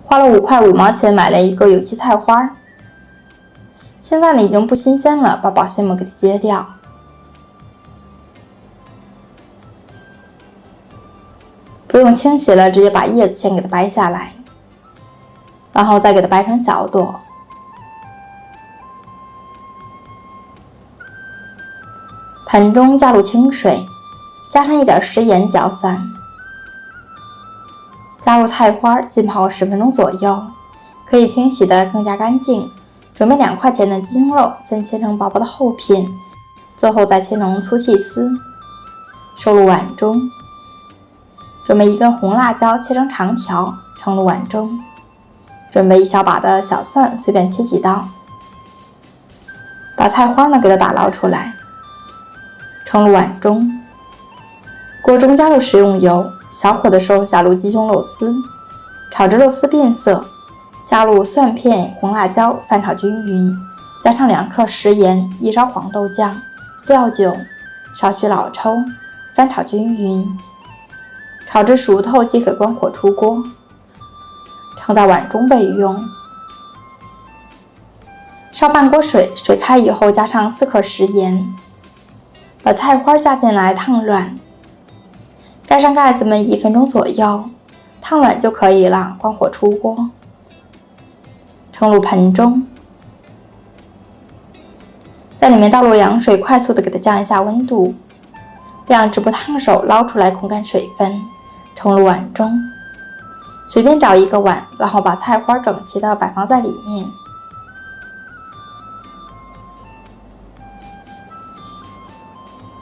花了5块5毛钱买了一个有机菜花，现在呢已经不新鲜了，把保鲜膜给它揭掉。不用清洗了，直接把叶子先给它掰下来，然后再给它掰成小朵。盆中加入清水，加上一点食盐搅散，加入菜花，浸泡10分钟左右，可以清洗得更加干净。准备2块钱的鸡胸肉，先切成薄薄的厚片，最后再切成粗细丝，收入碗中。准备1根红辣椒，切成长条，盛入碗中。准备1小把的小蒜，随便切几刀。把菜花呢给它打捞出来，盛入碗中。锅中加入食用油，小火的时候下入鸡胸肉丝，炒至肉丝变色，加入蒜片、红辣椒，翻炒均匀，加上2克食盐、1勺黄豆酱、料酒，少许老抽，翻炒均匀。炒至熟透即可关火出锅，盛在碗中备用。烧半锅水，水开以后加上4克食盐，把菜花加进来烫软，盖上盖子焖1分钟左右，烫软就可以了，关火出锅。盛入盆中，在里面倒入凉水，快速的给它降一下温度，晾至不烫手，捞出来控干水分。盛入碗中，随便找一个碗，然后把菜花整齐的摆放在里面。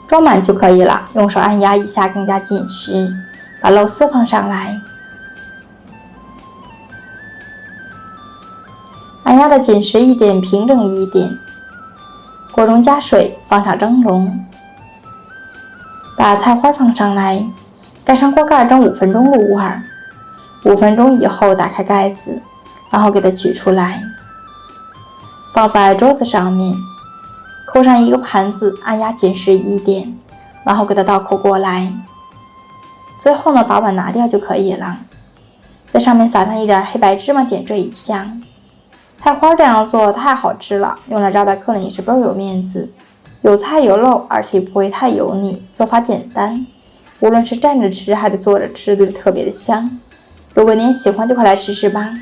装满就可以了，用手按压一下更加紧实，把肉丝放上来。按压的紧实一点，平整一点。锅中加水，放上蒸笼，把菜花放上来。盖上锅盖蒸5分钟入味，5分钟以后打开盖子，然后给它取出来，放在桌子上面，扣上一个盘子，按压紧实一点，然后给它倒扣过来。最后呢，把碗拿掉就可以了，在上面撒上一点黑白芝麻，点缀一下。菜花这样做太好吃了，用来招待客人也是倍儿有面子，有菜有肉，而且不会太油腻，做法简单。无论是站着吃还是坐着吃，都是特别的香。如果您喜欢，就快来试试吧。